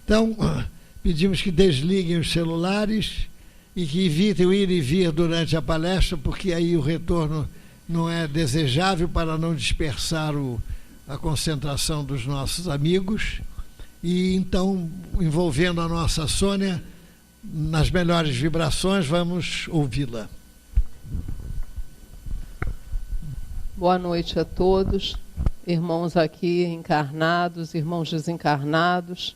Então, pedimos que desliguem os celulares e que evitem o ir e vir durante a palestra, porque aí o retorno não é desejável para não dispersar a concentração dos nossos amigos. E então, envolvendo a nossa Sônia nas melhores vibrações, vamos ouvi-la. Boa noite a todos, irmãos aqui encarnados, irmãos desencarnados,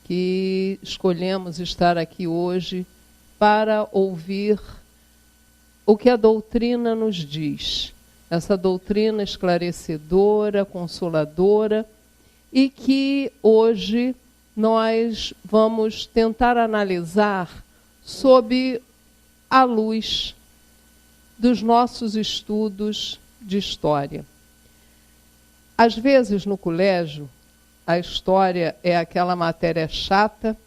que escolhemos estar aqui hoje para ouvir o que a doutrina nos diz. Essa doutrina esclarecedora, consoladora, e que hoje nós vamos tentar analisar sob a luz dos nossos estudos de história. Às vezes, no colégio, a história é aquela matéria chata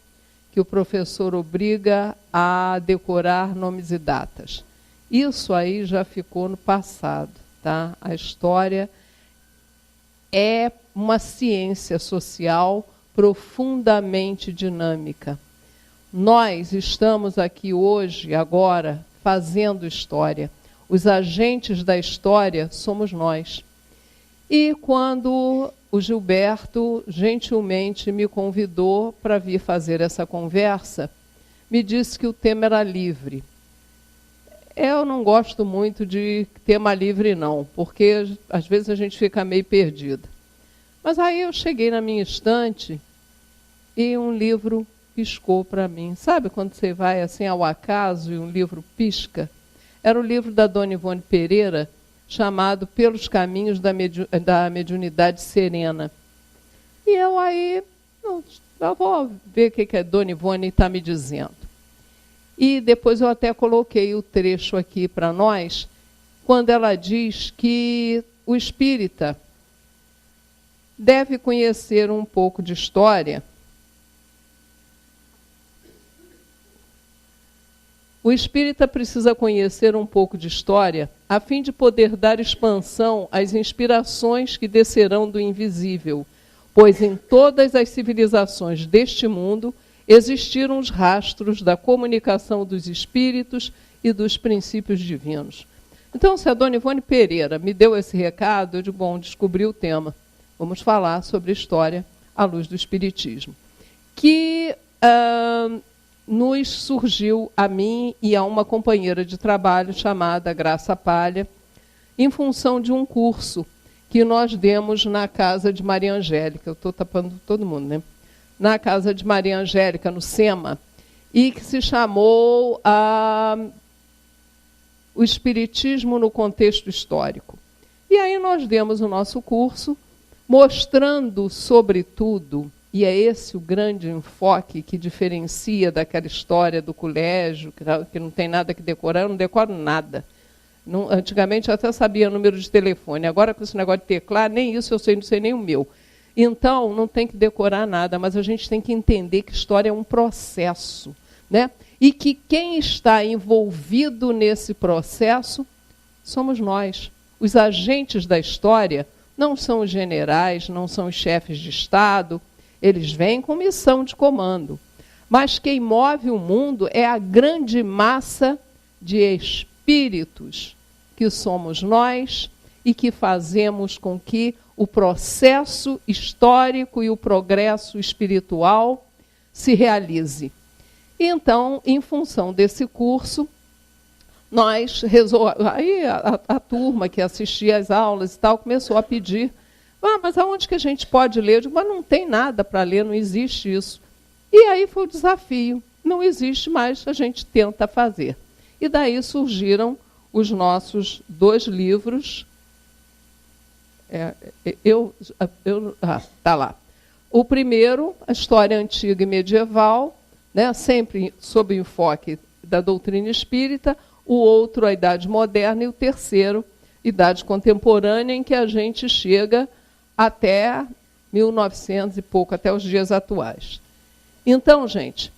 que o professor obriga a decorar nomes e datas. Isso aí já ficou no passado, tá? A história é uma ciência social profundamente dinâmica. Nós estamos aqui hoje, agora, fazendo história. Os agentes da história somos nós. E quando o Gilberto gentilmente me convidou para vir fazer essa conversa, me disse que o tema era livre. Eu não gosto muito de tema livre, não, porque às vezes a gente fica meio perdida. Mas aí eu cheguei na minha estante e um livro piscou para mim. Sabe quando você vai assim ao acaso e um livro pisca? Era o livro da Dona Ivone Pereira, chamado Pelos Caminhos da Mediunidade Serena. E eu aí, eu vou ver o que a Dona Ivone está me dizendo. E depois eu até coloquei o trecho aqui para nós, quando ela diz que o espírita deve conhecer um pouco de história. O espírita precisa conhecer um pouco de história a fim de poder dar expansão às inspirações que descerão do invisível, pois em todas as civilizações deste mundo existiram os rastros da comunicação dos espíritos e dos princípios divinos. Então, se a Dona Ivone Pereira me deu esse recado, eu digo, bom, descobri o tema. Vamos falar sobre história à luz do Espiritismo. Que nos surgiu a mim e a uma companheira de trabalho chamada Graça Palha, em função de um curso que nós demos na casa de Maria Angélica. Eu estou tapando todo mundo, né? Na casa de Maria Angélica, no SEMA, e que se chamou O Espiritismo no Contexto Histórico. E aí nós demos o nosso curso, mostrando, sobretudo, e é esse o grande enfoque que diferencia daquela história do colégio, que não tem nada que decorar, eu não decoro nada. Não, antigamente eu até sabia o número de telefone, agora com esse negócio de teclar, nem isso eu sei, não sei nem o meu. Então, não tem que decorar nada, mas a gente tem que entender que história é um processo, né? E que quem está envolvido nesse processo somos nós. Os agentes da história não são os generais, não são os chefes de Estado, eles vêm com missão de comando. Mas quem move o mundo é a grande massa de espíritos, que somos nós e que fazemos com que o processo histórico e o progresso espiritual se realize. Então, em função desse curso, nós aí a turma que assistia às aulas e tal começou a pedir, mas aonde que a gente pode ler? Eu digo, mas não tem nada para ler, não existe isso. E aí foi o desafio, não existe, mas a gente tenta fazer. E daí surgiram os nossos 2 livros. Tá lá. O primeiro, a história antiga e medieval, né, sempre sob o enfoque da doutrina espírita, o outro, a idade moderna, e o terceiro, idade contemporânea, em que a gente chega até 1900 e pouco, até os dias atuais. Então, gente,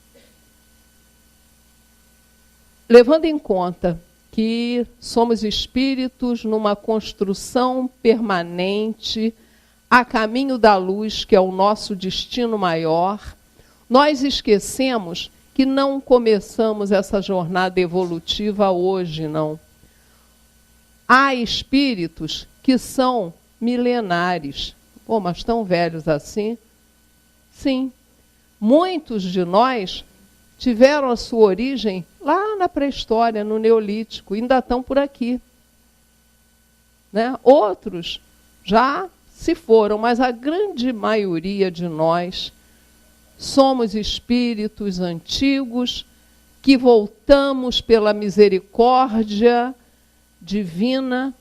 levando em conta que somos espíritos numa construção permanente, a caminho da luz, que é o nosso destino maior, Nós esquecemos que não começamos essa jornada evolutiva hoje, não. Há espíritos que são milenares. Pô, mas tão velhos assim? Sim. Muitos de nós tiveram a sua origem lá na pré-história, no Neolítico, ainda estão por aqui. Né? Outros já se foram, mas a grande maioria de nós somos espíritos antigos que voltamos pela misericórdia divina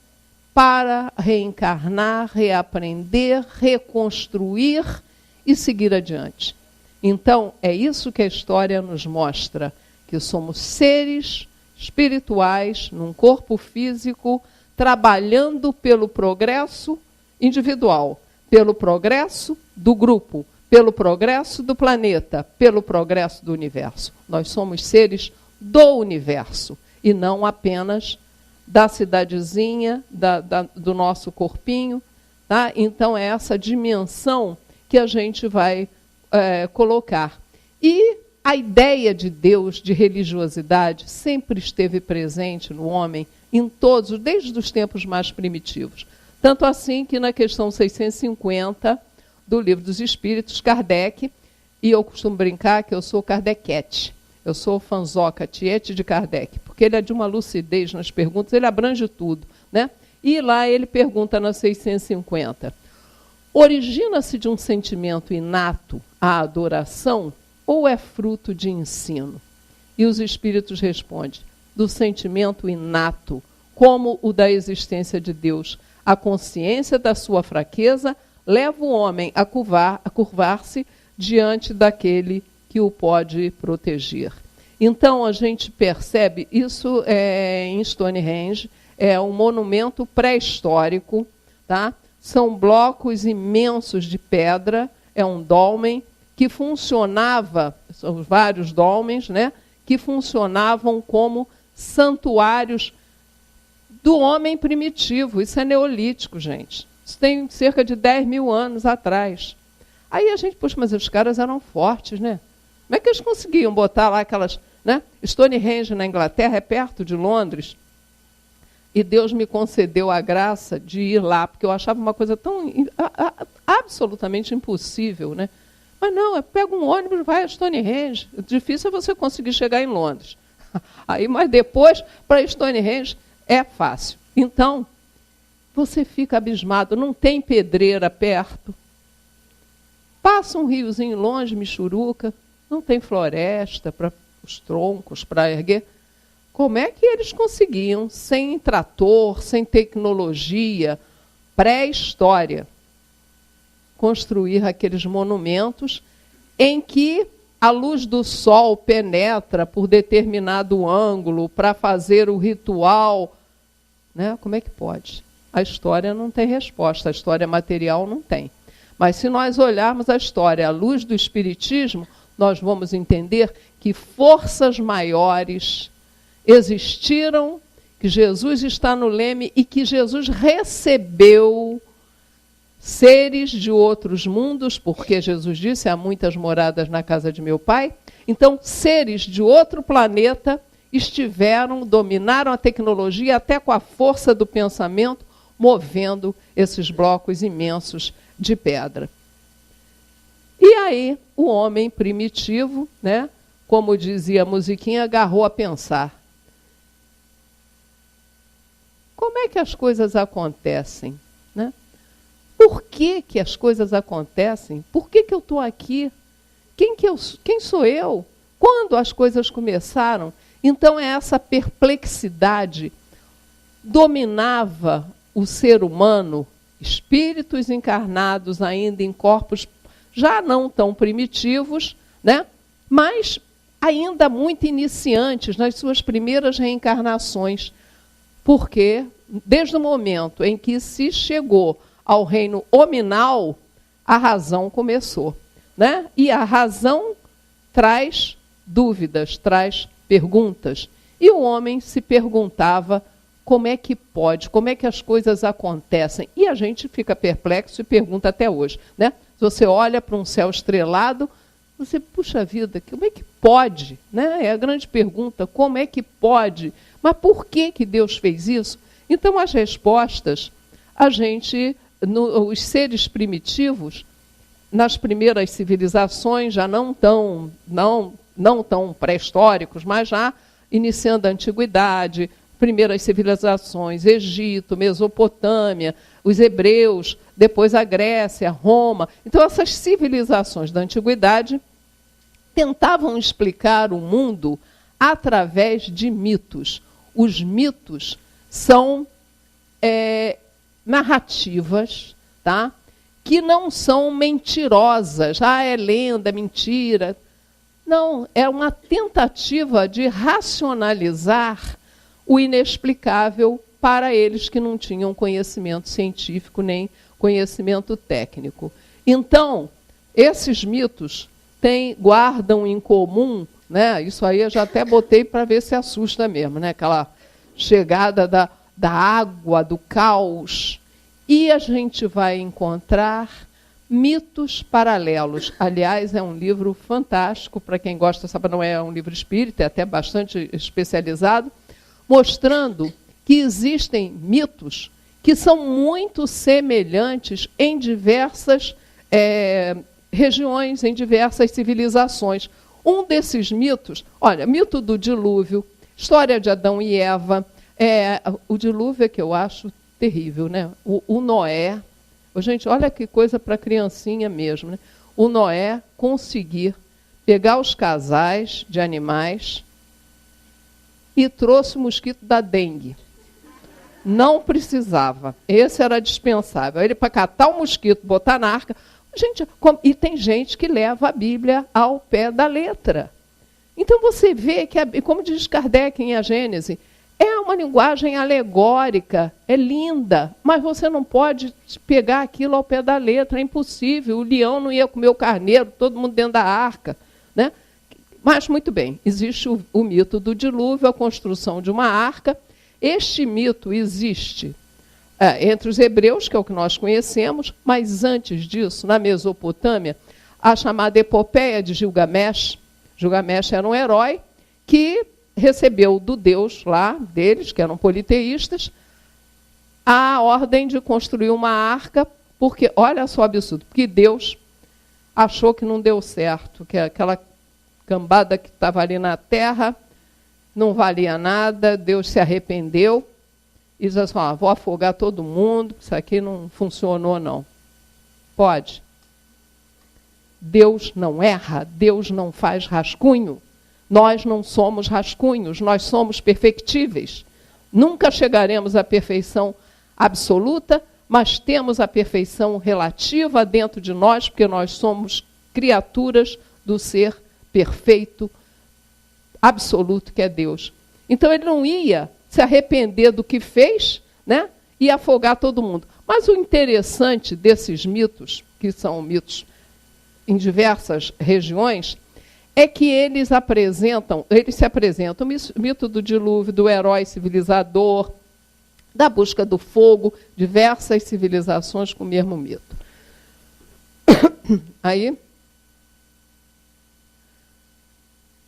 para reencarnar, reaprender, reconstruir e seguir adiante. Então, é isso que a história nos mostra, que somos seres espirituais num corpo físico, trabalhando pelo progresso individual, pelo progresso do grupo, pelo progresso do planeta, pelo progresso do universo. Nós somos seres do universo e não apenas da cidadezinha, do nosso corpinho. Tá? Então, é essa dimensão que a gente vai colocar. E a ideia de Deus, de religiosidade, sempre esteve presente no homem, em todos, desde os tempos mais primitivos. Tanto assim que na questão 650 do Livro dos Espíritos, Kardec, e eu costumo brincar que eu sou Kardecete, eu sou fanzoca, tiete de Kardec, porque ele é de uma lucidez nas perguntas, ele abrange tudo. Né? E lá ele pergunta na 650, origina-se de um sentimento inato a adoração ou é fruto de ensino? E os espíritos respondem, do sentimento inato, como o da existência de Deus. A consciência da sua fraqueza leva o homem a curvar-se diante daquele que o pode proteger. Então, a gente percebe, isso em Stonehenge, é um monumento pré-histórico, tá? São blocos imensos de pedra, é um dolmen que funcionava, são vários dolmens, né? Que funcionavam como santuários do homem primitivo. Isso é neolítico, gente. Isso tem cerca de 10 mil anos atrás. Aí a gente, puxa, mas os caras eram fortes, né? Como é que eles conseguiam botar lá aquelas... Né? Stonehenge, na Inglaterra, é perto de Londres. E Deus me concedeu a graça de ir lá, porque eu achava uma coisa tão absolutamente impossível, né? Mas não, pega um ônibus, vai a Stonehenge. O difícil é você conseguir chegar em Londres. Aí, mas depois, para Stonehenge, é fácil. Então, você fica abismado, não tem pedreira perto. Passa um riozinho longe, Michuruca, não tem floresta para os troncos, para erguer. Como é que eles conseguiam, sem trator, sem tecnologia, pré-história, construir aqueles monumentos em que a luz do sol penetra por determinado ângulo para fazer o ritual? Né? Como é que pode? A história não tem resposta, a história material não tem. Mas se nós olharmos a história à luz do Espiritismo, nós vamos entender que forças maiores existiram, que Jesus está no leme e que Jesus recebeu seres de outros mundos, porque Jesus disse, há muitas moradas na casa de meu Pai. Então, seres de outro planeta estiveram, dominaram a tecnologia até com a força do pensamento, movendo esses blocos imensos de pedra. E aí, o homem primitivo, né, como dizia a musiquinha, agarrou a pensar. Como é que as coisas acontecem? Né? Por que as coisas acontecem? Por que eu estou aqui? Quem sou eu? Quando as coisas começaram? Então, essa perplexidade dominava o ser humano, espíritos encarnados ainda em corpos já não tão primitivos, né? Mas ainda muito iniciantes nas suas primeiras reencarnações, porque desde o momento em que se chegou ao reino hominal, a razão começou. Né? E a razão traz dúvidas, traz perguntas. E o homem se perguntava como é que pode, como é que as coisas acontecem. E a gente fica perplexo e pergunta até hoje. Né? Se você olha para um céu estrelado, Você, puxa vida, como é que pode? Né? É a grande pergunta, como é que pode? Mas por que Deus fez isso? Então, as respostas, os seres primitivos, nas primeiras civilizações, já não tão pré-históricos, mas já iniciando a antiguidade, primeiras civilizações, Egito, Mesopotâmia, os hebreus, depois a Grécia, Roma. Então, essas civilizações da antiguidade tentavam explicar o mundo através de mitos. Os mitos são narrativas, tá? Que não são mentirosas. É lenda, mentira. Não, é uma tentativa de racionalizar o inexplicável para eles que não tinham conhecimento científico nem conhecimento técnico. Então, esses mitos guardam em comum, né? Isso aí eu já até botei para ver se assusta mesmo, né? Aquela chegada da água, do caos. E a gente vai encontrar mitos paralelos. Aliás, é um livro fantástico, para quem gosta, sabe, não é um livro espírita, é até bastante especializado, mostrando que existem mitos que são muito semelhantes em diversas regiões, em diversas civilizações. Um desses mitos, olha, mito do dilúvio, história de Adão e Eva, o dilúvio é que eu acho terrível, né? O Noé, gente, olha que coisa para criancinha mesmo, né? O Noé conseguir pegar os casais de animais e trouxe o mosquito da dengue. Não precisava, esse era dispensável. Ele, para catar o mosquito, botar na arca. Gente, e tem gente que leva a Bíblia ao pé da letra. Então você vê que, como diz Kardec em A Gênese, é uma linguagem alegórica, é linda, mas você não pode pegar aquilo ao pé da letra, é impossível. O leão não ia comer o carneiro, todo mundo dentro da arca, né? Mas, muito bem, existe o mito do dilúvio, a construção de uma arca. Este mito existe entre os hebreus, que é o que nós conhecemos, mas antes disso, na Mesopotâmia, a chamada epopeia de Gilgamesh. Gilgamesh era um herói que recebeu do Deus lá deles, que eram politeístas, a ordem de construir uma arca, porque, olha só o absurdo, porque Deus achou que não deu certo, que aquela cambada que estava ali na terra não valia nada, Deus se arrependeu e diz assim, vou afogar todo mundo, isso aqui não funcionou, não. Pode. Deus não erra, Deus não faz rascunho. Nós não somos rascunhos, nós somos perfectíveis. Nunca chegaremos à perfeição absoluta, mas temos a perfeição relativa dentro de nós, porque nós somos criaturas do ser perfeito, absoluto, que é Deus. Então, ele não ia se arrepender do que fez, né, e afogar todo mundo. Mas o interessante desses mitos, que são mitos em diversas regiões, é que eles se apresentam, o mito do dilúvio, do herói civilizador, da busca do fogo, diversas civilizações com o mesmo mito. Aí,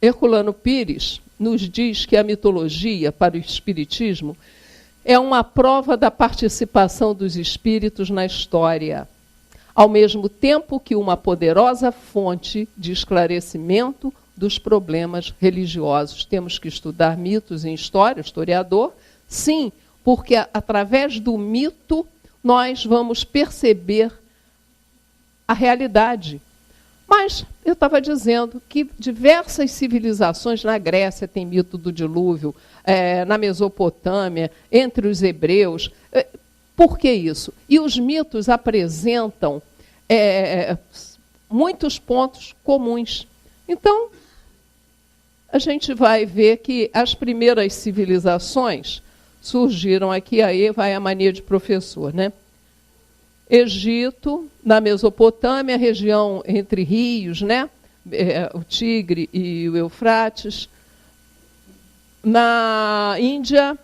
Herculano Pires nos diz que a mitologia, para o espiritismo, é uma prova da participação dos espíritos na história, ao mesmo tempo que uma poderosa fonte de esclarecimento dos problemas religiosos. Temos que estudar mitos em história, historiador, sim, porque através do mito nós vamos perceber a realidade. Mas eu estava dizendo que diversas civilizações, na Grécia tem mito do dilúvio, na Mesopotâmia, entre os hebreus. Por que isso? E os mitos apresentam muitos pontos comuns. Então, a gente vai ver que as primeiras civilizações surgiram aqui, aí vai a mania de professor, né? Egito, na Mesopotâmia, região entre rios, né? O Tigre e o Eufrates. Na Índia,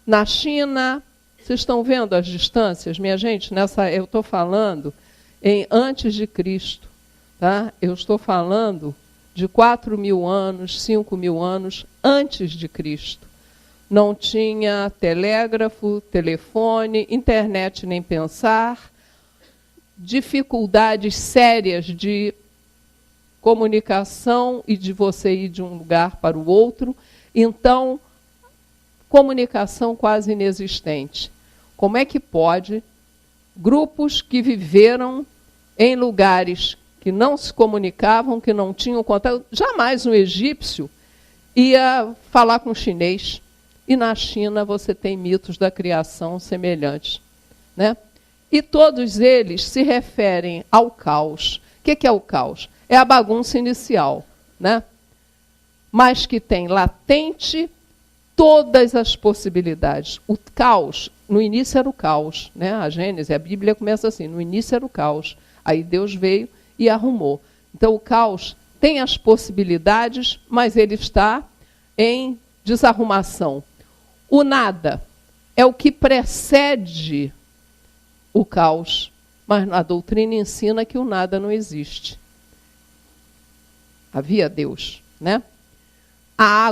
na China, vocês estão vendo as distâncias, minha gente? Eu estou falando em antes de Cristo. tá? Eu estou falando de 4.000 anos, 5.000 anos antes de Cristo. Não tinha telégrafo, telefone, internet nem pensar, dificuldades sérias de comunicação e de você ir de um lugar para o outro. Então, comunicação quase inexistente. Como é que pode grupos que viveram em lugares que não se comunicavam, que não tinham contato, jamais um egípcio ia falar com um chinês. E na China você tem mitos da criação semelhantes, né? E todos eles se referem ao caos. O que é o caos? É a bagunça inicial, né? Mas que tem latente todas as possibilidades. O caos, no início era o caos, né? A Gênesis, a Bíblia começa assim, no início era o caos. Aí Deus veio e arrumou. Então o caos tem as possibilidades, mas ele está em desarrumação. O nada é o que precede o caos, mas a doutrina ensina que o nada não existe. Havia Deus, né? A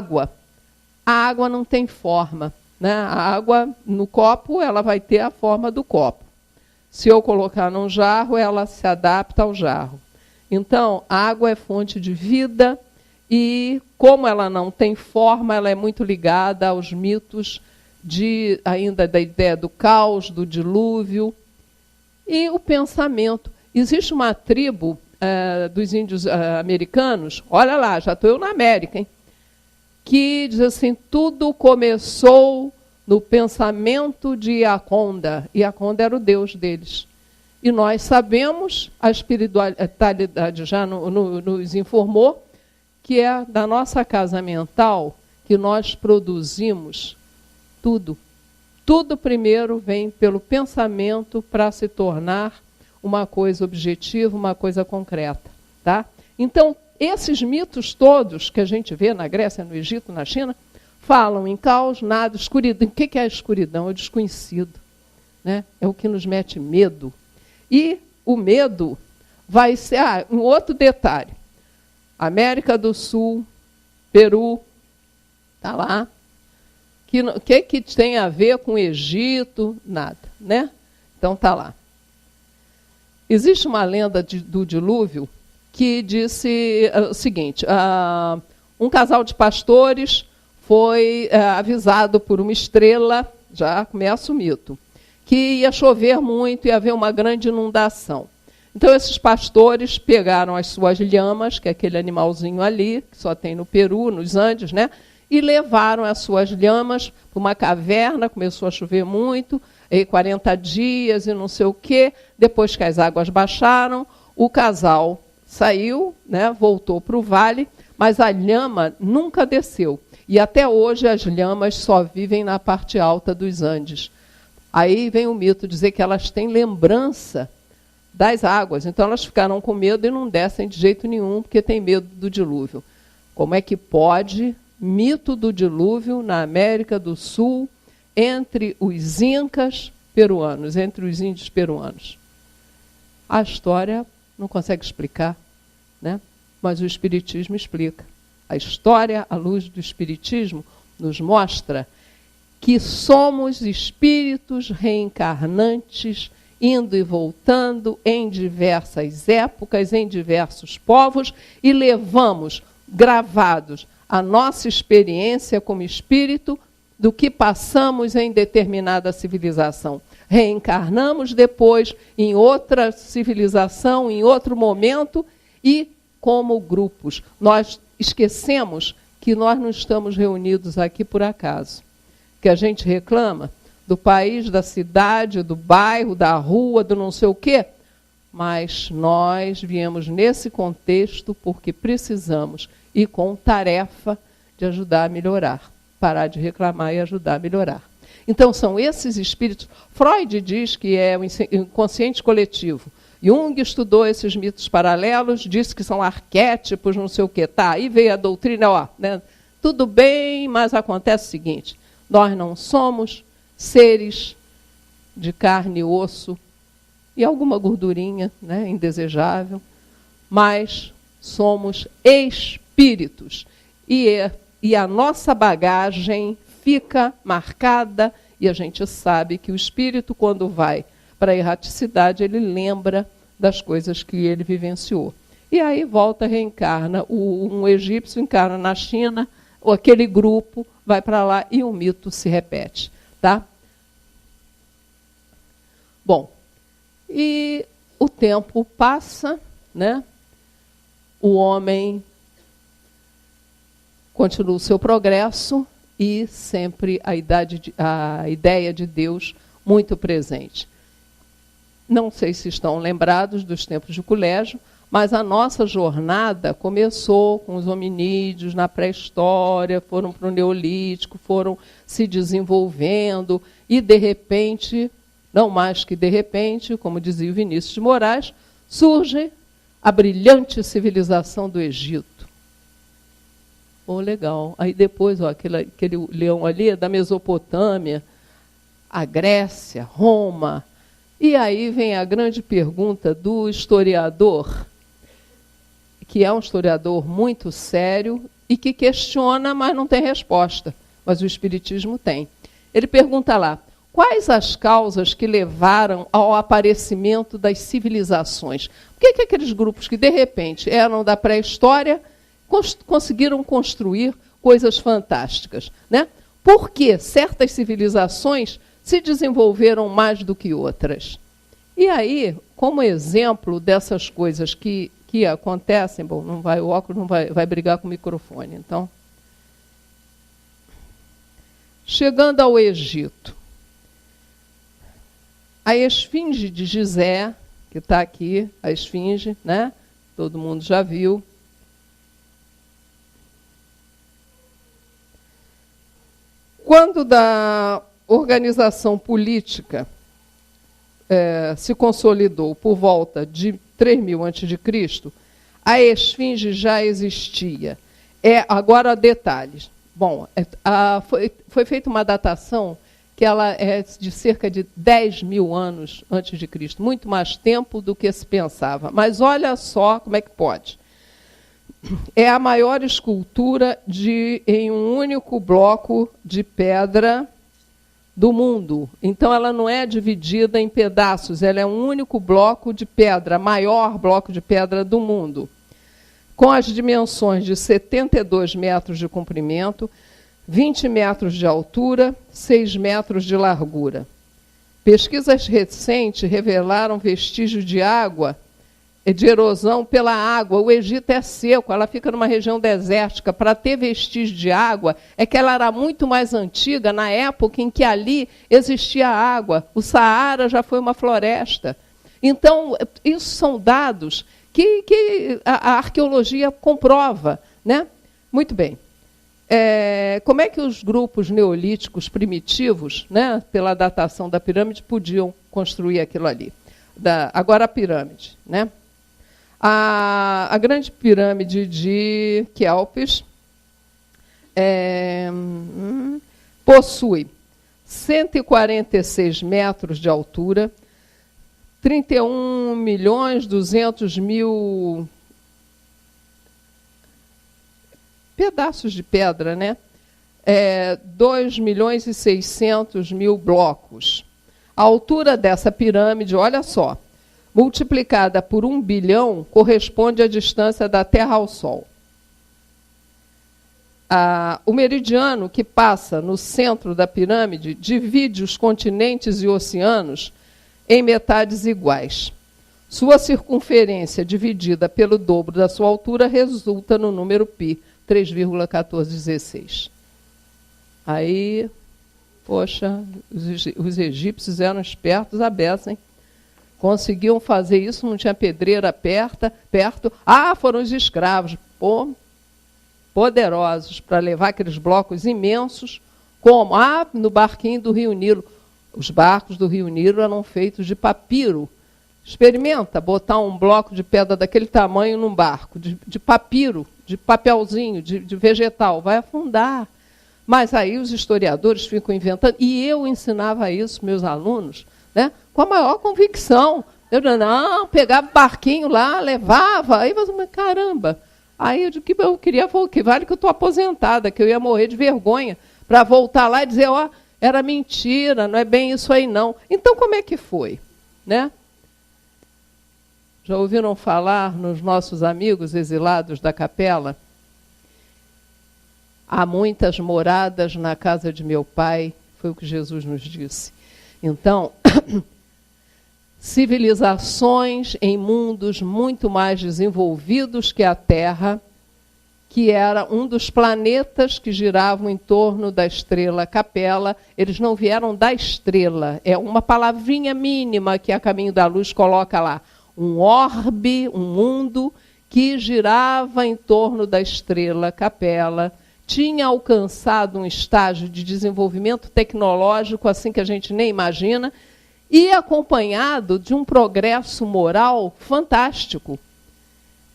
água não tem forma, né? A água no copo, ela vai ter a forma do copo. Se eu colocar num jarro, ela se adapta ao jarro. Então, a água é fonte de vida e, como ela não tem forma, ela é muito ligada aos mitos ainda da ideia do caos, do dilúvio. E o pensamento. Existe uma tribo dos índios americanos, olha lá, já estou eu na América, hein, que diz assim, tudo começou no pensamento de Iaconda. Iaconda era o deus deles. E nós sabemos, a espiritualidade já nos informou, que é da nossa casa mental que nós produzimos tudo. Tudo primeiro vem pelo pensamento para se tornar uma coisa objetiva, uma coisa concreta. Tá? Então, esses mitos todos que a gente vê na Grécia, no Egito, na China, falam em caos, nada, escuridão. O que é a escuridão? É o desconhecido, né? É o que nos mete medo. E o medo vai ser... um outro detalhe. América do Sul, Peru, está lá. O que tem a ver com o Egito? Nada, né? Então está lá. Existe uma lenda do dilúvio que disse o seguinte, um casal de pastores foi avisado por uma estrela, já começa o mito, que ia chover muito e ia haver uma grande inundação. Então, esses pastores pegaram as suas lhamas, que é aquele animalzinho ali, que só tem no Peru, nos Andes, né? E levaram as suas lhamas para uma caverna, começou a chover muito, 40 dias e não sei o quê. Depois que as águas baixaram, o casal saiu, né, voltou para o vale, mas a lhama nunca desceu. E até hoje as lhamas só vivem na parte alta dos Andes. Aí vem o mito dizer que elas têm lembrança das águas. Então elas ficaram com medo e não descem de jeito nenhum, porque têm medo do dilúvio. Como é que pode... Mito do dilúvio na América do Sul, entre os incas peruanos, entre os índios peruanos. A história não consegue explicar, né? Mas o Espiritismo explica. A história, à luz do Espiritismo, nos mostra que somos espíritos reencarnantes, indo e voltando em diversas épocas, em diversos povos, e levamos gravados a nossa experiência como espírito do que passamos em determinada civilização. Reencarnamos depois em outra civilização, em outro momento, e como grupos. Nós esquecemos que nós não estamos reunidos aqui por acaso. Que a gente reclama do país, da cidade, do bairro, da rua, do não sei o quê, mas nós viemos nesse contexto porque precisamos e com tarefa de ajudar a melhorar. Parar de reclamar e ajudar a melhorar. Então, são esses espíritos... Freud diz que é o inconsciente coletivo. Jung estudou esses mitos paralelos, disse que são arquétipos, não sei o quê. Tá, aí veio a doutrina, ó, né? Tudo bem, mas acontece o seguinte, nós não somos seres de carne e osso e alguma gordurinha, né, indesejável, mas somos espíritos. E a nossa bagagem fica marcada, e a gente sabe que o espírito, quando vai para a erraticidade, ele lembra das coisas que ele vivenciou. E aí volta, reencarna. Um egípcio encarna na China, ou aquele grupo vai para lá e o mito se repete. Tá? Bom, e o tempo passa, né? O homem continua o seu progresso e sempre a ideia de Deus muito presente. Não sei se estão lembrados dos tempos de colégio, mas a nossa jornada começou com os hominídeos na pré-história, foram para o Neolítico, foram se desenvolvendo e, de repente, não mais que de repente, como dizia o Vinícius de Moraes, surge a brilhante civilização do Egito. Oh, legal. Aí depois, aquele leão ali é da Mesopotâmia, a Grécia, Roma. E aí vem a grande pergunta do historiador, que é um historiador muito sério e que questiona, mas não tem resposta. Mas o Espiritismo tem. Ele pergunta lá, quais as causas que levaram ao aparecimento das civilizações? Por que aqueles grupos que, de repente, eram da pré-história, conseguiram construir coisas fantásticas, né? Por que certas civilizações se desenvolveram mais do que outras? E aí, como exemplo dessas coisas que acontecem, bom, o óculos não vai brigar com o microfone, então. Chegando ao Egito, a esfinge de Gizé, que está aqui, a esfinge, né? Todo mundo já viu. Quando da organização política se consolidou por volta de 3000 a.C., a esfinge já existia. Agora, detalhes. Bom, foi feita uma datação que ela é de cerca de 10.000 anos antes de Cristo, muito mais tempo do que se pensava. Mas olha só como é que pode. É a maior escultura em um único bloco de pedra do mundo. Então, ela não é dividida em pedaços, ela é um único bloco de pedra, maior bloco de pedra do mundo, com as dimensões de 72 metros de comprimento, 20 metros de altura, 6 metros de largura. Pesquisas recentes revelaram vestígios de água, de erosão pela água. O Egito é seco, ela fica numa região desértica. Para ter vestígio de água, é que ela era muito mais antiga, na época em que ali existia água. O Saara já foi uma floresta. Então, isso são dados que a arqueologia comprova, né? Muito bem. Como é que os grupos neolíticos primitivos, né, pela datação da pirâmide, podiam construir aquilo ali? Agora a pirâmide, né? A grande pirâmide de Quéops possui 146 metros de altura, 31.200.000 pedaços de pedra, né? 2.600.000 blocos. A altura dessa pirâmide, olha só, multiplicada por 1 bilhão, corresponde à distância da Terra ao Sol. O meridiano que passa no centro da pirâmide divide os continentes e oceanos em metades iguais. Sua circunferência dividida pelo dobro da sua altura resulta no número π, 3,1416. Aí, poxa, os egípcios eram espertos a beça, hein? Conseguiam fazer isso, não tinha pedreira perto. Foram os escravos, poderosos, para levar aqueles blocos imensos, como? No barquinho do Rio Nilo. Os barcos do Rio Nilo eram feitos de papiro. Experimenta botar um bloco de pedra daquele tamanho num barco, de papiro, de papelzinho, de vegetal, vai afundar. Mas aí os historiadores ficam inventando, e eu ensinava isso, meus alunos, né, com a maior convicção. Eu não, pegava o barquinho lá, levava. Aí você, caramba. Aí eu digo que eu queria, que vale que eu estou aposentada, que eu ia morrer de vergonha para voltar lá e dizer, ó, era mentira, não é bem isso aí não. Então como é que foi? Né? Já ouviram falar nos nossos amigos exilados da capela? Há muitas moradas na casa de meu pai, foi o que Jesus nos disse. Então, civilizações em mundos muito mais desenvolvidos que a Terra, que era um dos planetas que giravam em torno da estrela Capella. Eles não vieram da estrela, é uma palavrinha mínima que a Caminho da Luz coloca lá. Um orbe, um mundo que girava em torno da estrela Capella, tinha alcançado um estágio de desenvolvimento tecnológico assim que a gente nem imagina, e acompanhado de um progresso moral fantástico.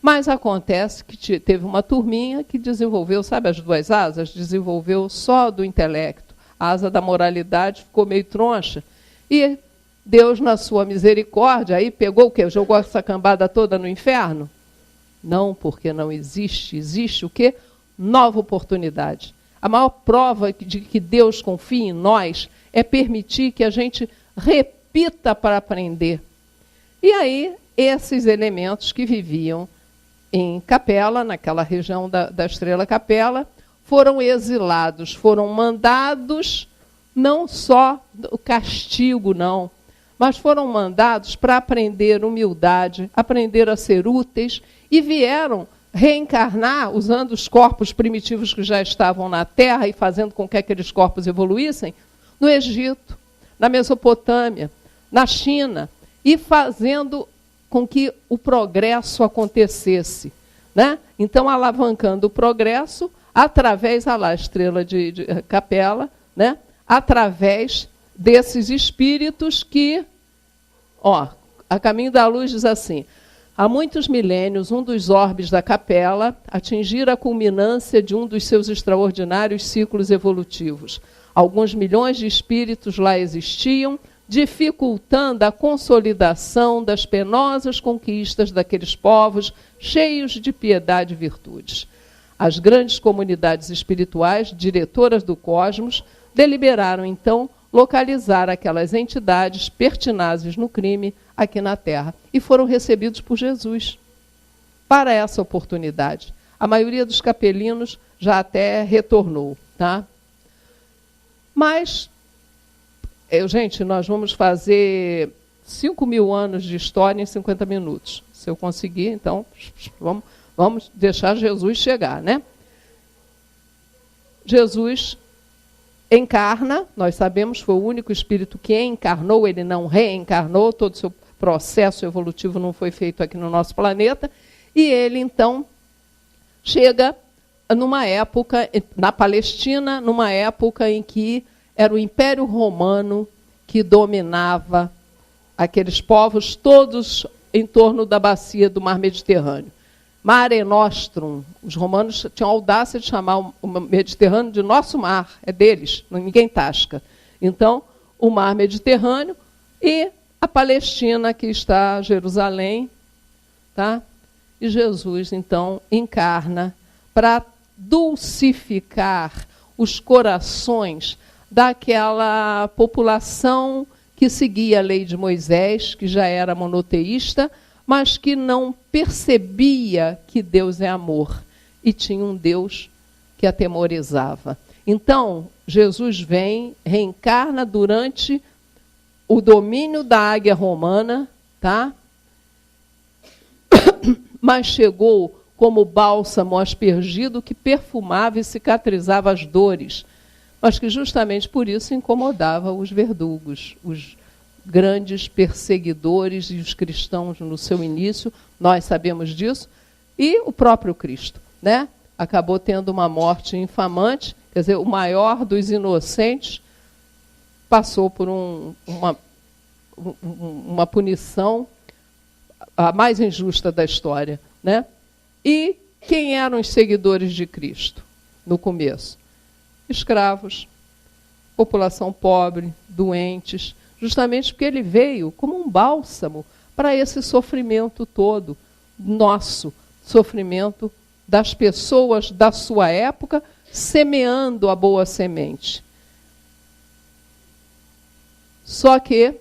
Mas acontece que teve uma turminha que desenvolveu, sabe as duas asas? Desenvolveu só do intelecto. A asa da moralidade ficou meio troncha. E Deus, na sua misericórdia, aí pegou o quê? Jogou essa cambada toda no inferno? Não, porque não existe. Existe o quê? Nova oportunidade. A maior prova de que Deus confia em nós é permitir que a gente repita para aprender. E aí, esses elementos que viviam em Capella, naquela região da estrela Capella, foram exilados, foram mandados, não só o castigo, não, mas foram mandados para aprender humildade, aprender a ser úteis, e vieram reencarnar, usando os corpos primitivos que já estavam na Terra e fazendo com que aqueles corpos evoluíssem, no Egito, na Mesopotâmia, na China, e fazendo com que o progresso acontecesse. Né? Então, alavancando o progresso, através da estrela de Capella, né? Através desses espíritos que, a Caminho da Luz diz assim: há muitos milênios, um dos orbes da Capella atingira a culminância de um dos seus extraordinários ciclos evolutivos. Alguns milhões de espíritos lá existiam, dificultando a consolidação das penosas conquistas daqueles povos cheios de piedade e virtudes. As grandes comunidades espirituais, diretoras do cosmos, deliberaram, então, localizar aquelas entidades pertinazes no crime aqui na Terra, e foram recebidos por Jesus para essa oportunidade. A maioria dos capelinos já até retornou. Tá? Mas, gente, nós vamos fazer 5.000 anos de história em 50 minutos. Se eu conseguir, então, vamos deixar Jesus chegar, né? Jesus encarna, nós sabemos, foi o único espírito que encarnou, ele não reencarnou, todo o seu processo evolutivo não foi feito aqui no nosso planeta, e ele, então, chega numa época, na Palestina, numa época em que era o Império Romano que dominava aqueles povos todos em torno da bacia do Mar Mediterrâneo. Mare Nostrum, os romanos tinham a audácia de chamar o Mediterrâneo de nosso mar, é deles, ninguém tasca. Então, o Mar Mediterrâneo e a Palestina, que está Jerusalém, tá? E Jesus, então, encarna para dulcificar os corações daquela população que seguia a lei de Moisés, que já era monoteísta, mas que não percebia que Deus é amor e tinha um Deus que atemorizava. Então, Jesus vem, reencarna durante o domínio da águia romana, tá? Mas chegou como bálsamo aspergido que perfumava e cicatrizava as dores, mas que justamente por isso incomodava os verdugos, os grandes perseguidores e os cristãos no seu início, nós sabemos disso, e o próprio Cristo, né? Acabou tendo uma morte infamante, quer dizer, o maior dos inocentes passou por uma punição a mais injusta da história, né? E quem eram os seguidores de Cristo no começo? Escravos, população pobre, doentes, justamente porque ele veio como um bálsamo para esse sofrimento todo, nosso sofrimento das pessoas da sua época, semeando a boa semente. Só que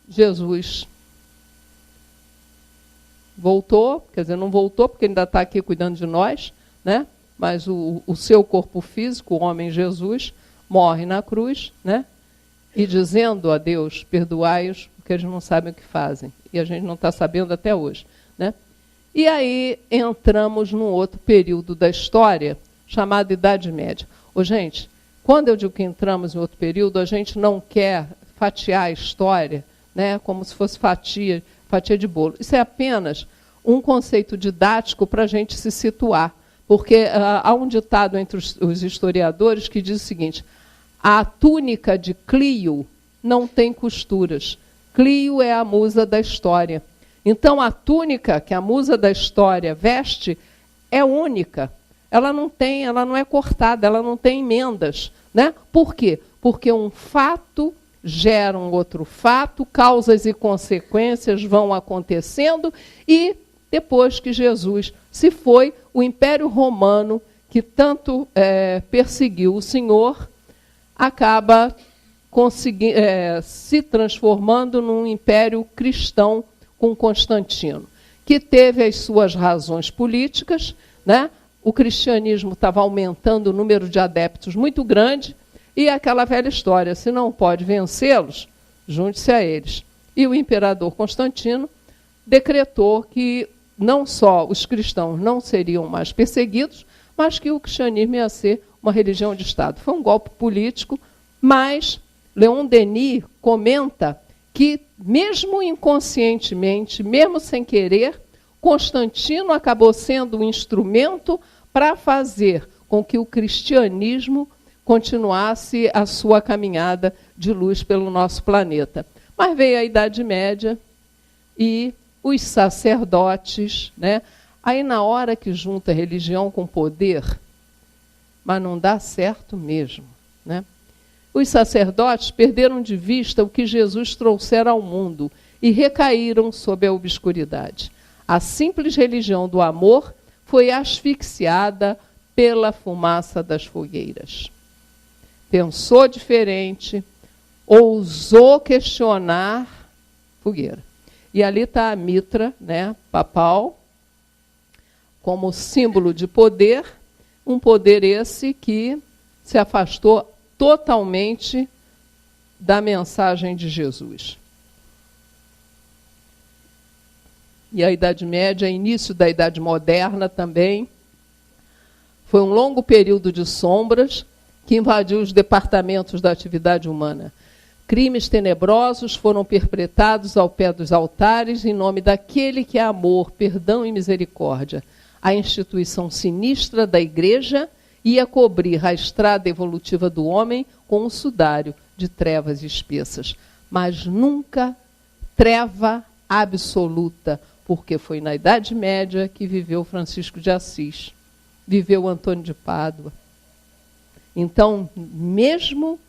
Jesus voltou, quer dizer, não voltou porque ainda está aqui cuidando de nós, né? Mas o seu corpo físico, o homem Jesus, morre na cruz, né? E dizendo a Deus, perdoai-os, porque eles não sabem o que fazem. E a gente não está sabendo até hoje, né? E aí entramos num outro período da história, chamado Idade Média. Ô, gente, quando eu digo que entramos em outro período, a gente não quer fatiar a história, né, como se fosse fatia de bolo. Isso é apenas um conceito didático para a gente se situar. Porque há um ditado entre os historiadores que diz o seguinte: a túnica de Clio não tem costuras. Clio é a musa da história. Então, a túnica que a musa da história veste é única. Ela não é cortada, ela não tem emendas, né? Por quê? Porque um fato gera um outro fato, causas e consequências vão acontecendo, e depois que Jesus se foi, o Império Romano, que tanto perseguiu o Senhor, acaba se transformando num império cristão com Constantino, que teve as suas razões políticas, né? O cristianismo estava aumentando o número de adeptos muito grande, e aquela velha história: se não pode vencê-los, junte-se a eles. E o imperador Constantino decretou que não só os cristãos não seriam mais perseguidos, mas que o cristianismo ia ser uma religião de Estado. Foi um golpe político, mas Leon Denis comenta que, mesmo inconscientemente, mesmo sem querer, Constantino acabou sendo um instrumento para fazer com que o cristianismo continuasse a sua caminhada de luz pelo nosso planeta. Mas veio a Idade Média e os sacerdotes, né? Aí, na hora que junta religião com poder, mas não dá certo mesmo, né? Os sacerdotes perderam de vista o que Jesus trouxera ao mundo e recaíram sob a obscuridade. A simples religião do amor foi asfixiada pela fumaça das fogueiras. Pensou diferente, ousou questionar, fogueira. E ali está a mitra, né, papal, como símbolo de poder, um poder esse que se afastou totalmente da mensagem de Jesus. E a Idade Média, início da Idade Moderna também, foi um longo período de sombras que invadiu os departamentos da atividade humana. Crimes tenebrosos foram perpetrados ao pé dos altares em nome daquele que é amor, perdão e misericórdia. A instituição sinistra da Igreja ia cobrir a estrada evolutiva do homem com um sudário de trevas espessas. Mas nunca treva absoluta, porque foi na Idade Média que viveu Francisco de Assis, viveu Antônio de Pádua. Então, mesmo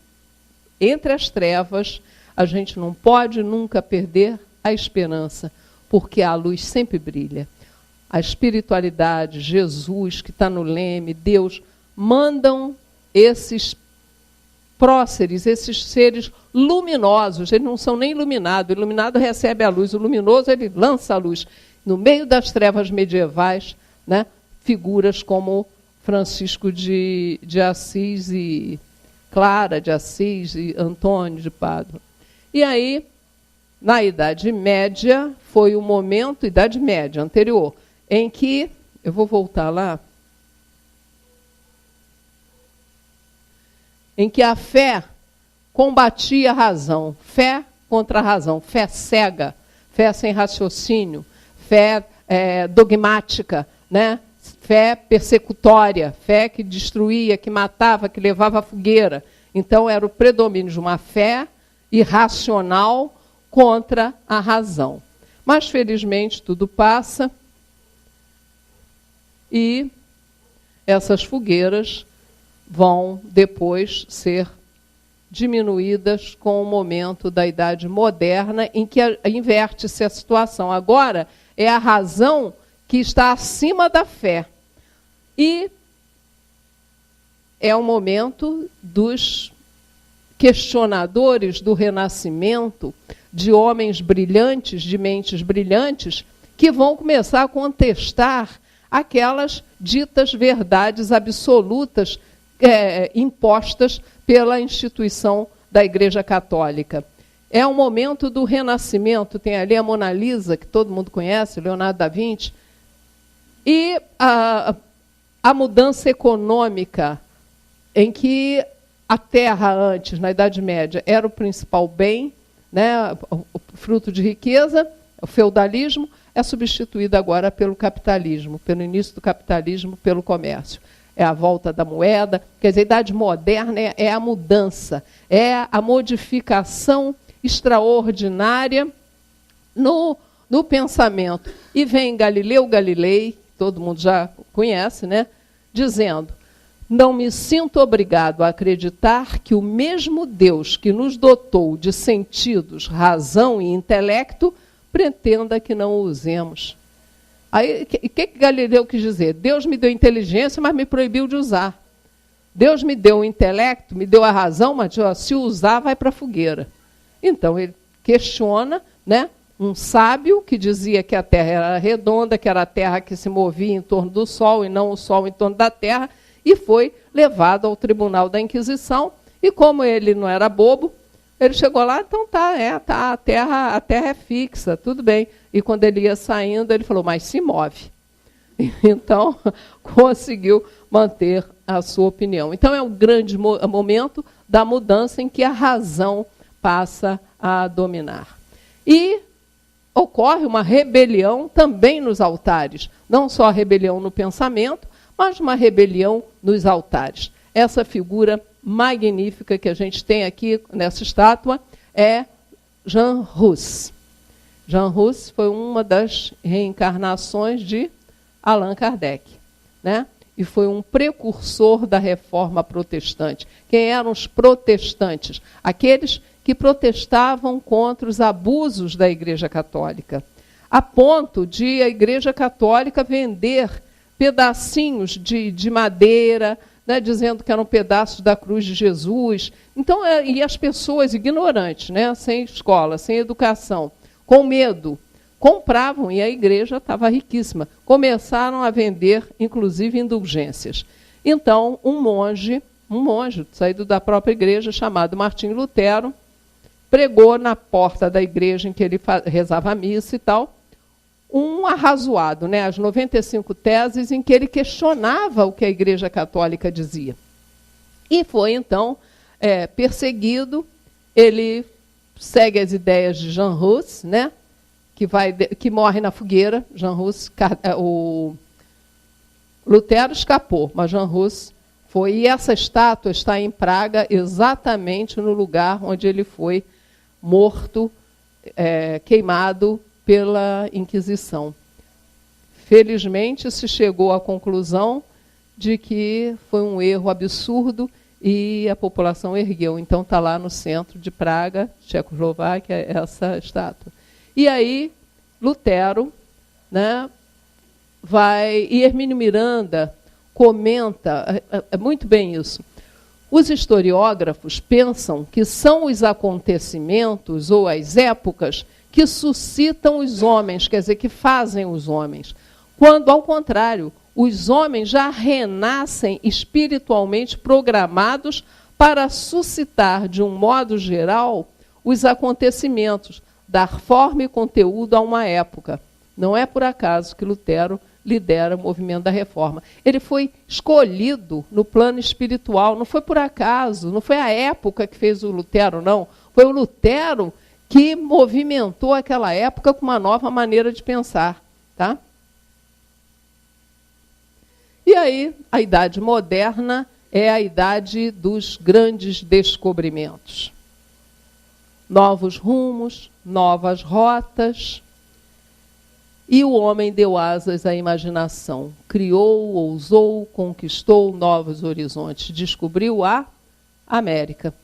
entre as trevas, a gente não pode nunca perder a esperança, porque a luz sempre brilha. A espiritualidade, Jesus, que está no leme, Deus, mandam esses próceres, esses seres luminosos. Eles não são nem iluminados. O iluminado recebe a luz, o luminoso ele lança a luz. No meio das trevas medievais, né, figuras como Francisco de Assis e Clara de Assis e Antônio de Pádua. E aí, na Idade Média, foi o momento, Idade Média anterior, em que, eu vou voltar lá, em que a fé combatia a razão, fé contra a razão, fé cega, fé sem raciocínio, fé dogmática, né? Fé persecutória, fé que destruía, que matava, que levava à fogueira. Então, era o predomínio de uma fé irracional contra a razão. Mas, felizmente, tudo passa e essas fogueiras vão depois ser diminuídas com o momento da Idade Moderna, em que inverte-se a situação. Agora é a razão que está acima da fé. E é o momento dos questionadores do Renascimento, de homens brilhantes, de mentes brilhantes, que vão começar a contestar aquelas ditas verdades absolutas impostas pela instituição da Igreja Católica. É o momento do Renascimento, tem ali a Mona Lisa, que todo mundo conhece, Leonardo da Vinci, e a mudança econômica, em que a terra antes, na Idade Média, era o principal bem, né, o fruto de riqueza, o feudalismo, é substituído agora pelo capitalismo, pelo início do capitalismo, pelo comércio. É a volta da moeda, quer dizer, a Idade Moderna é a mudança, é a modificação extraordinária no pensamento. E vem Galileu Galilei, todo mundo já conhece, né, dizendo: não me sinto obrigado a acreditar que o mesmo Deus que nos dotou de sentidos, razão e intelecto pretenda que não o usemos. Aí, o que Galileu quis dizer? Deus me deu inteligência, mas me proibiu de usar. Deus me deu o intelecto, me deu a razão, mas se usar, vai para a fogueira. Então, ele questiona, né, um sábio que dizia que a Terra era redonda, que era a Terra que se movia em torno do Sol e não o Sol em torno da Terra, e foi levado ao tribunal da Inquisição. E como ele não era bobo, ele chegou lá, então a terra é fixa, tudo bem. E quando ele ia saindo, ele falou, mas se move. Então, conseguiu manter a sua opinião. Então, é um grande momento da mudança em que a razão passa a dominar. E ocorre uma rebelião também nos altares. Não só a rebelião no pensamento, mas uma rebelião nos altares. Essa figura magnífica que a gente tem aqui nessa estátua é Jean Hus. Jean Hus foi uma das reencarnações de Allan Kardec, né? E foi um precursor da reforma protestante. Quem eram os protestantes? Aqueles que protestavam contra os abusos da Igreja Católica, a ponto de a Igreja Católica vender pedacinhos de madeira, né, dizendo que eram pedaços da cruz de Jesus. Então, e as pessoas ignorantes, né, sem escola, sem educação, com medo, compravam, e a igreja estava riquíssima. Começaram a vender, inclusive, indulgências. Então, um monge saído da própria igreja, chamado Martinho Lutero, pregou na porta da igreja em que ele rezava a missa e tal, um arrazoado, né, as 95 teses em que ele questionava o que a Igreja Católica dizia. E foi, então, perseguido. Ele segue as ideias de Jean Hus, né, que morre na fogueira. Jean Hus, o Lutero escapou, mas Jean Hus foi. E essa estátua está em Praga, exatamente no lugar onde ele foi morto, queimado pela Inquisição. Felizmente, se chegou à conclusão de que foi um erro absurdo e a população ergueu. Então, está lá no centro de Praga, Tchecoslováquia, essa estátua. E aí, Lutero, né, e Hermínio Miranda comenta muito bem isso. Os historiógrafos pensam que são os acontecimentos ou as épocas que suscitam os homens, quer dizer, que fazem os homens. Quando, ao contrário, os homens já renascem espiritualmente programados para suscitar, de um modo geral, os acontecimentos, dar forma e conteúdo a uma época. Não é por acaso que Lutero lidera o movimento da reforma. Ele foi escolhido no plano espiritual, não foi por acaso, não foi a época que fez o Lutero, não. Foi o Lutero que movimentou aquela época com uma nova maneira de pensar. Tá? E aí, a Idade Moderna é a idade dos grandes descobrimentos. Novos rumos, novas rotas. E o homem deu asas à imaginação. Criou, ousou, conquistou novos horizontes. Descobriu a América.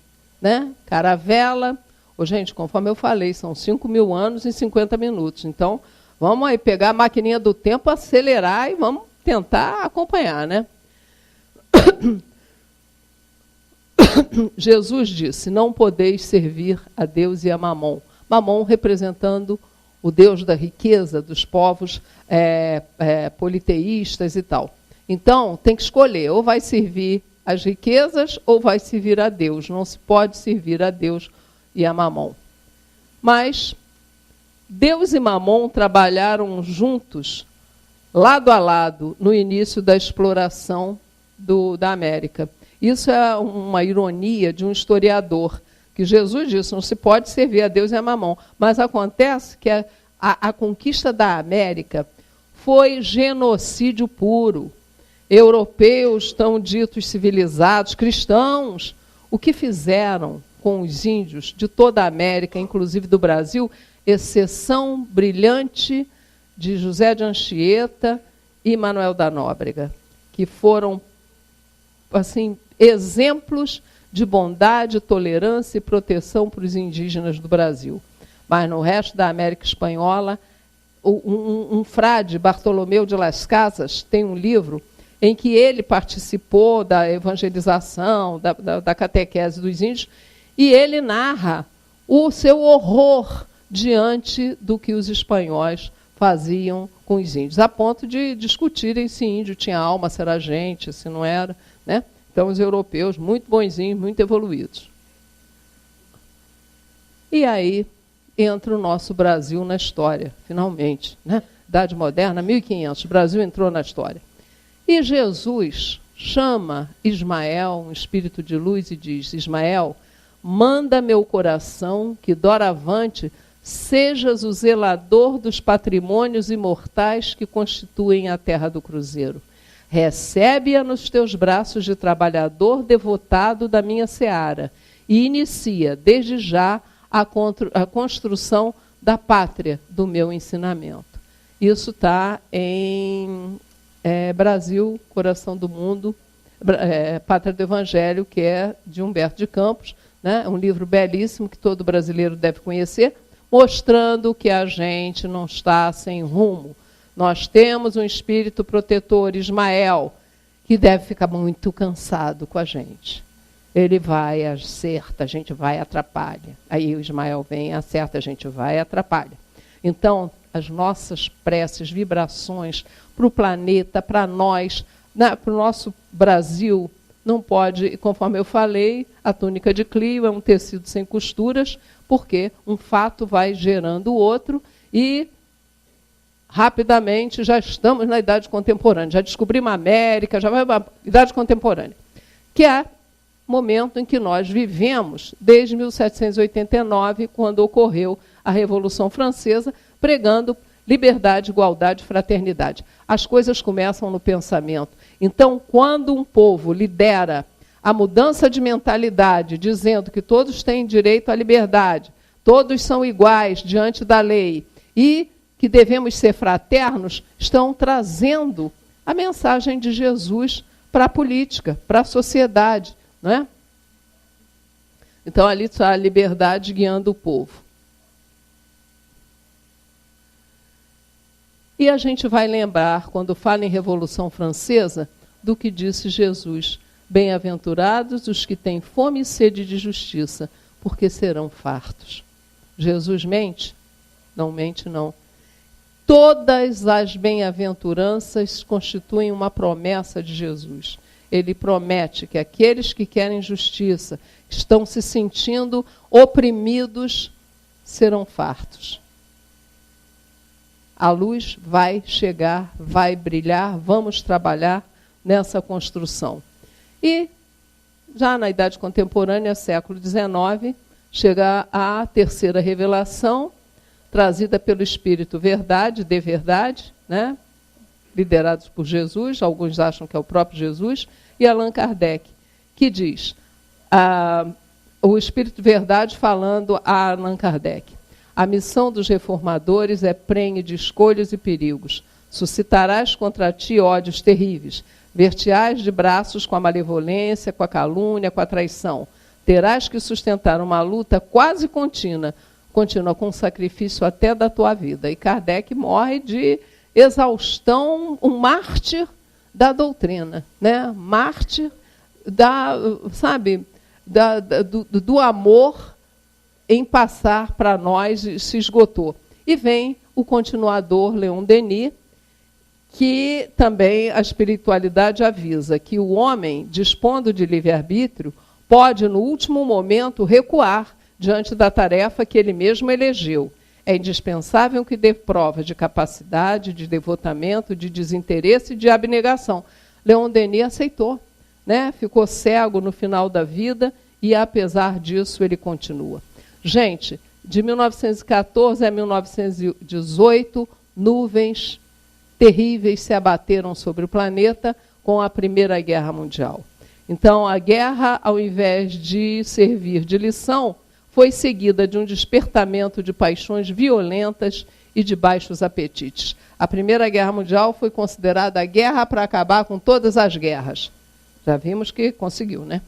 né? Caravela. Ô, gente, conforme eu falei, são 5.000 anos em 50 minutos. Então, vamos aí pegar a maquininha do tempo, acelerar e vamos tentar acompanhar, né? Jesus disse, não podeis servir a Deus e a Mamon. Mamon representando o Deus da riqueza, dos povos politeístas e tal. Então, tem que escolher, ou vai servir as riquezas ou vai servir a Deus. Não se pode servir a Deus e a Mamon. Mas Deus e Mamon trabalharam juntos, lado a lado, no início da exploração da América. Isso é uma ironia de um historiador, que Jesus disse, não se pode servir a Deus e a Mamon. Mas acontece que a conquista da América foi genocídio puro. Europeus, tão ditos civilizados, cristãos, o que fizeram com os índios de toda a América, inclusive do Brasil, exceção brilhante de José de Anchieta e Manuel da Nóbrega, que foram assim, exemplos de bondade, tolerância e proteção para os indígenas do Brasil. Mas no resto da América Espanhola, um frade, Bartolomeu de Las Casas, tem um livro em que ele participou da evangelização, da catequese dos índios, e ele narra o seu horror diante do que os espanhóis faziam com os índios, a ponto de discutirem se índio tinha alma, se era gente, se não era, né? Então, os europeus, muito bonzinhos, muito evoluídos. E aí entra o nosso Brasil na história, finalmente, né? Idade Moderna, 1500, o Brasil entrou na história. E Jesus chama Ismael, um espírito de luz, e diz, Ismael, manda meu coração que doravante sejas o zelador dos patrimônios imortais que constituem a terra do cruzeiro. Recebe-a nos teus braços de trabalhador devotado da minha seara e inicia, desde já, a construção da pátria do meu ensinamento. Isso está em Brasil, Coração do Mundo, Pátria do Evangelho, que é de Humberto de Campos, né? Um livro belíssimo que todo brasileiro deve conhecer, mostrando que a gente não está sem rumo. Nós temos um espírito protetor, Ismael, que deve ficar muito cansado com a gente. Ele vai, acerta, a gente vai, atrapalha. Aí o Ismael vem, acerta, a gente vai, atrapalha. Então, as nossas preces, vibrações para o planeta, para nós, para o nosso Brasil, não pode, conforme eu falei, a túnica de Clio é um tecido sem costuras, porque um fato vai gerando o outro e rapidamente já estamos na Idade Contemporânea, já descobrimos a América, já vai para a Idade Contemporânea, que é o momento em que nós vivemos desde 1789, quando ocorreu a Revolução Francesa, pregando liberdade, igualdade, fraternidade. As coisas começam no pensamento. Então, quando um povo lidera a mudança de mentalidade, dizendo que todos têm direito à liberdade, todos são iguais diante da lei e que devemos ser fraternos, estão trazendo a mensagem de Jesus para a política, para a sociedade, não é? Então, ali está a liberdade guiando o povo. E a gente vai lembrar, quando fala em Revolução Francesa, do que disse Jesus. Bem-aventurados os que têm fome e sede de justiça, porque serão fartos. Jesus mente? Não mente, não. Todas as bem-aventuranças constituem uma promessa de Jesus. Ele promete que aqueles que querem justiça, que estão se sentindo oprimidos, serão fartos. A luz vai chegar, vai brilhar, vamos trabalhar nessa construção. E, já na Idade Contemporânea, século XIX, chega a terceira revelação, trazida pelo Espírito Verdade, de Verdade, né? Liderados por Jesus, alguns acham que é o próprio Jesus, e Allan Kardec, que diz, o Espírito Verdade falando a Allan Kardec, a missão dos reformadores é prenhe de escolhas e perigos. Suscitarás contra ti ódios terríveis. Ver-te-ás de braços com a malevolência, com a calúnia, com a traição. terás que sustentar uma luta quase contínua com sacrifício até da tua vida. E Kardec morre de exaustão, um mártir da doutrina, né? Mártir do amor em passar para nós, se esgotou. E vem o continuador Leon Denis, que também a espiritualidade avisa que o homem, dispondo de livre-arbítrio, pode, no último momento, recuar diante da tarefa que ele mesmo elegeu. É indispensável que dê prova de capacidade, de devotamento, de desinteresse e de abnegação. Leon Denis aceitou, né? Ficou cego no final da vida e, apesar disso, ele continua. Gente, de 1914 a 1918, nuvens terríveis se abateram sobre o planeta com a Primeira Guerra Mundial. Então, a guerra, ao invés de servir de lição, foi seguida de um despertamento de paixões violentas e de baixos apetites. A Primeira Guerra Mundial foi considerada a guerra para acabar com todas as guerras. Já vimos que conseguiu, né?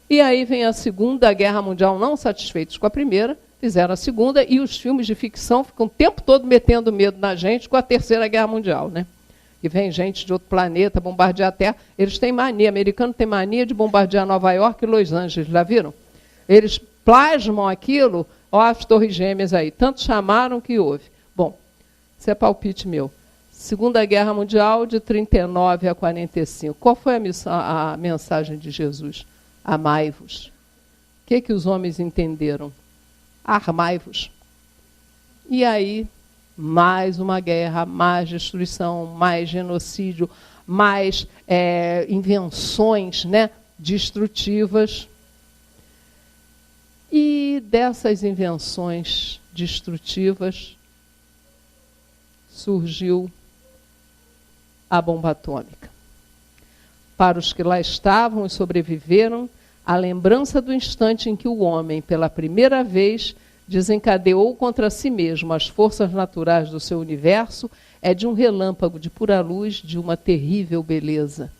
E aí vem a Segunda Guerra Mundial, não satisfeitos com a primeira, fizeram a segunda, e os filmes de ficção ficam o tempo todo metendo medo na gente com a Terceira Guerra Mundial, né? E vem gente de outro planeta bombardear a Terra. Eles têm mania, americano tem mania de bombardear Nova York e Los Angeles, já viram? Eles plasmam aquilo, ó, as torres gêmeas aí, tanto chamaram que houve. Bom, isso é palpite meu. Segunda Guerra Mundial, de 39 a 45. Qual foi a mensagem de Jesus? Amai-vos. O que os homens entenderam? Armai-vos. E aí, mais uma guerra, mais destruição, mais genocídio, mais invenções, né, destrutivas. E dessas invenções destrutivas surgiu a bomba atômica. Para os que lá estavam e sobreviveram, a lembrança do instante em que o homem, pela primeira vez, desencadeou contra si mesmo as forças naturais do seu universo é de um relâmpago de pura luz, de uma terrível beleza.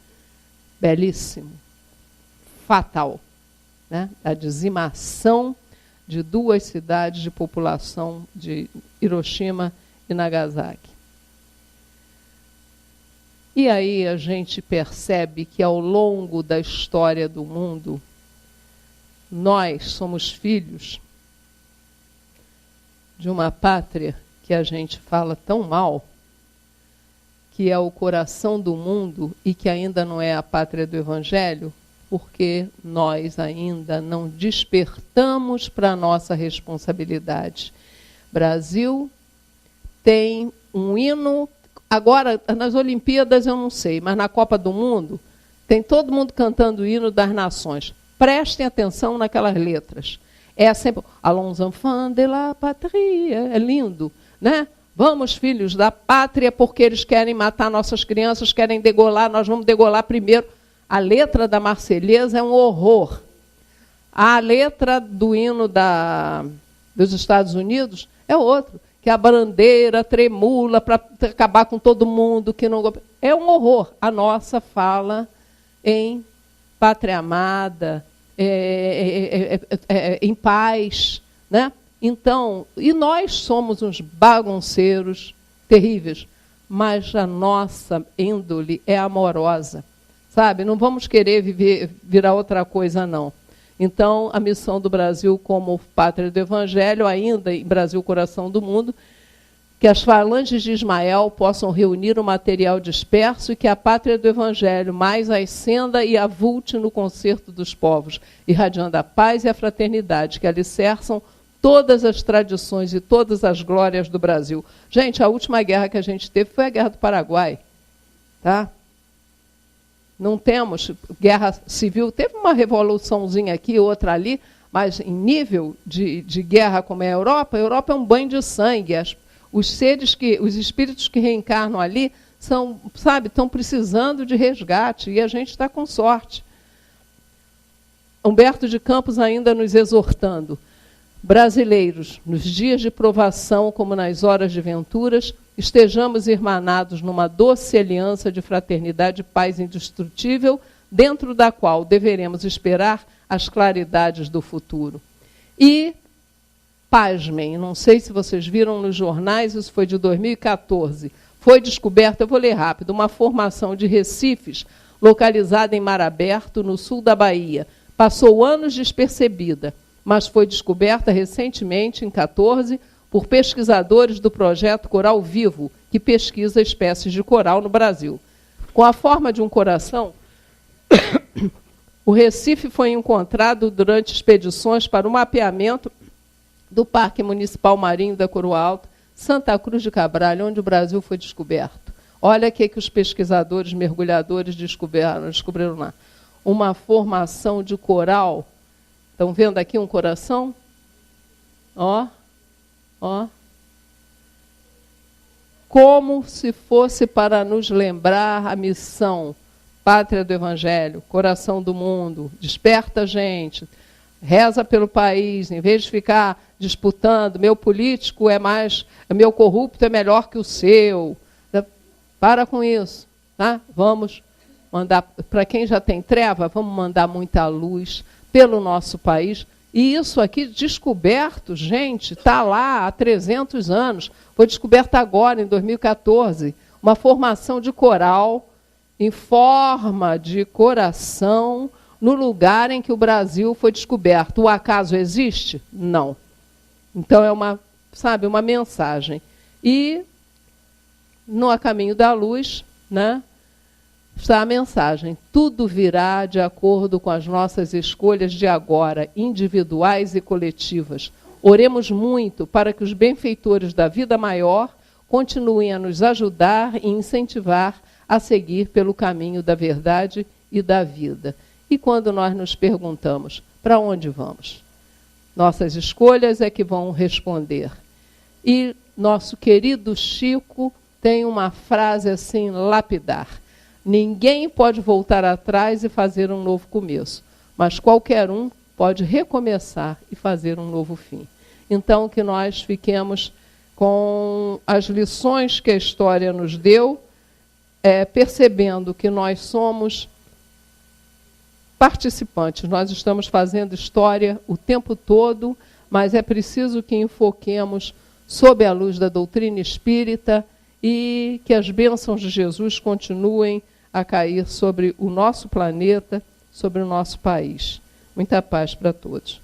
Belíssimo. Fatal. Né? A dizimação de 2 cidades de população de Hiroshima e Nagasaki. E aí a gente percebe que, ao longo da história do mundo, nós somos filhos de uma pátria que a gente fala tão mal, que é o coração do mundo e que ainda não é a pátria do Evangelho, porque nós ainda não despertamos para a nossa responsabilidade. Brasil tem um hino. Agora, nas Olimpíadas eu não sei, mas na Copa do Mundo, tem todo mundo cantando o hino das nações. Prestem atenção naquelas letras. É sempre, Allons enfants de la patrie, é lindo, né? Vamos, filhos da pátria, porque eles querem matar nossas crianças, querem degolar, nós vamos degolar primeiro. A letra da Marselhesa é um horror. A letra do hino dos Estados Unidos é outro. Que a bandeira tremula para acabar com todo mundo. Que não é um horror. A nossa fala em pátria amada, em paz. Né? Então, e nós somos uns bagunceiros terríveis, mas a nossa índole é amorosa. Sabe? Não vamos querer virar outra coisa, não. Então, a missão do Brasil como pátria do Evangelho, ainda em Brasil, coração do mundo, que as falanges de Ismael possam reunir o material disperso e que a pátria do Evangelho mais ascenda e avulte no concerto dos povos, irradiando a paz e a fraternidade, que alicerçam todas as tradições e todas as glórias do Brasil. Gente, a última guerra que a gente teve foi a Guerra do Paraguai. Tá? Não temos guerra civil. Teve uma revoluçãozinha aqui, outra ali, mas em nível de guerra como é a Europa é um banho de sangue. Os espíritos que reencarnam ali estão precisando de resgate, e a gente está com sorte. Humberto de Campos ainda nos exortando. Brasileiros, nos dias de provação, como nas horas de venturas, estejamos irmanados numa doce aliança de fraternidade e paz indestrutível, dentro da qual deveremos esperar as claridades do futuro. E, pasmem, não sei se vocês viram nos jornais, isso foi de 2014, foi descoberta, eu vou ler rápido, uma formação de recifes localizada em mar aberto, no sul da Bahia. Passou anos despercebida, mas foi descoberta recentemente, em 2014, por pesquisadores do projeto Coral Vivo, que pesquisa espécies de coral no Brasil. Com a forma de um coração, o recife foi encontrado durante expedições para o mapeamento do Parque Municipal Marinho da Coroa Alta, Santa Cruz de Cabral, onde o Brasil foi descoberto. Olha o que os pesquisadores, mergulhadores descobriram lá. Uma formação de coral. Estão vendo aqui um coração? Ó. Como se fosse para nos lembrar a missão, pátria do Evangelho, coração do mundo, desperta a gente, reza pelo país, em vez de ficar disputando, meu político é mais, meu corrupto é melhor que o seu. Para com isso, tá? Vamos mandar, para quem já tem treva, vamos mandar muita luz pelo nosso país. E isso aqui descoberto, gente, está lá há 300 anos, foi descoberto agora, em 2014, uma formação de coral em forma de coração no lugar em que o Brasil foi descoberto. O acaso existe? Não. Então é uma mensagem. E no A Caminho da Luz, né, está a mensagem. Tudo virá de acordo com as nossas escolhas de agora, individuais e coletivas. Oremos muito para que os benfeitores da vida maior continuem a nos ajudar e incentivar a seguir pelo caminho da verdade e da vida. E quando nós nos perguntamos, para onde vamos? Nossas escolhas é que vão responder. E nosso querido Chico tem uma frase assim, lapidar. Ninguém pode voltar atrás e fazer um novo começo, mas qualquer um pode recomeçar e fazer um novo fim. Então, que nós fiquemos com as lições que a história nos deu, percebendo que nós somos participantes, nós estamos fazendo história o tempo todo, mas é preciso que enfoquemos sob a luz da doutrina espírita e que as bênçãos de Jesus continuem a cair sobre o nosso planeta, sobre o nosso país. Muita paz para todos.